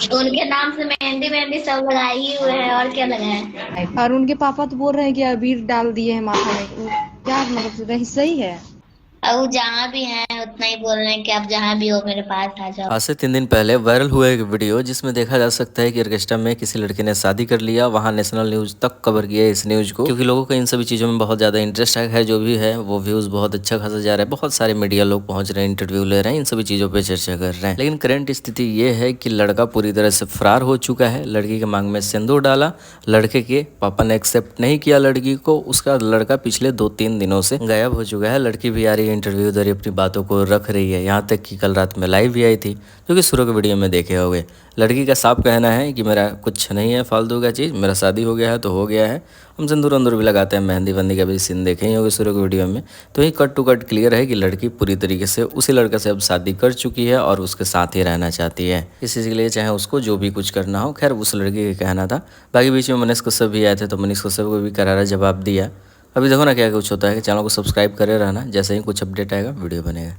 उनके नाम से मेहंदी मेहंदी सब लगाए ही हुए हैं, और क्या लगाए। और उनके पापा तो बोल रहे हैं कि अबीर डाल दिए हैं माथा में। क्या मतलब सही है? अब वो जहाँ भी हैं उतना ही बोल रहे हैं कि आप जहाँ भी हो मेरे पास आ जाओ। आज से 3 दिन पहले वायरल हुआ एक वीडियो जिसमें देखा जा सकता है कि ऑर्केस्ट्रा में किसी लड़के ने शादी कर लिया। वहां नेशनल न्यूज तक कवर किया है इस न्यूज को, क्योंकि लोगों को इन सभी चीज़ों में बहुत ज़्यादा इंटरेस्ट है। जो भी है वो व्यूज़ बहुत अच्छा खासा जा रहा है, बहुत सारे मीडिया लोग पहुंच रहे हैं, इंटरव्यू ले रहे हैं, इन सभी चीज़ों पर चर्चा कर रहे हैं। लेकिन करंट स्थिति ये है कि लड़का पूरी तरह से फरार हो चुका है। लड़की के मांग में सिंदूर डाला, लड़के के पापा ने एक्सेप्ट नहीं किया लड़की को। उसका लड़का पिछले 2-3 दिनों से गायब हो चुका है। लड़की भी आ रही है इंटरव्यू दे रही, अपनी बातों को रख रही है, यहाँ तक कि कल रात में लाइव भी आई थी, जो कि शुरू के वीडियो में देखे होंगे। लड़की का साफ कहना है कि मेरा कुछ नहीं है फालतू का चीज़, मेरा शादी हो गया है तो हो गया है। हम सिंदूर अंदूर भी लगाते हैं, मेहंदी वंदी का भी सीन देखे ही होंगे शुरू के वीडियो में। तो ये कट टू कट क्लियर है कि लड़की पूरी तरीके से उसी लड़के से अब शादी कर चुकी है और उसके साथ ही रहना चाहती है। इस चीज़ के लिए चाहे उसको जो भी कुछ करना हो, खैर उस लड़की का कहना था। बाकी बीच में मनीष कश्यप भी आए थे, तो मनीष कश्यप को भी करारा जवाब दिया। अभी देखो ना क्या कुछ होता है। कि चैनल को सब्सक्राइब करे रहना, जैसे ही कुछ अपडेट आएगा वीडियो बनेगा।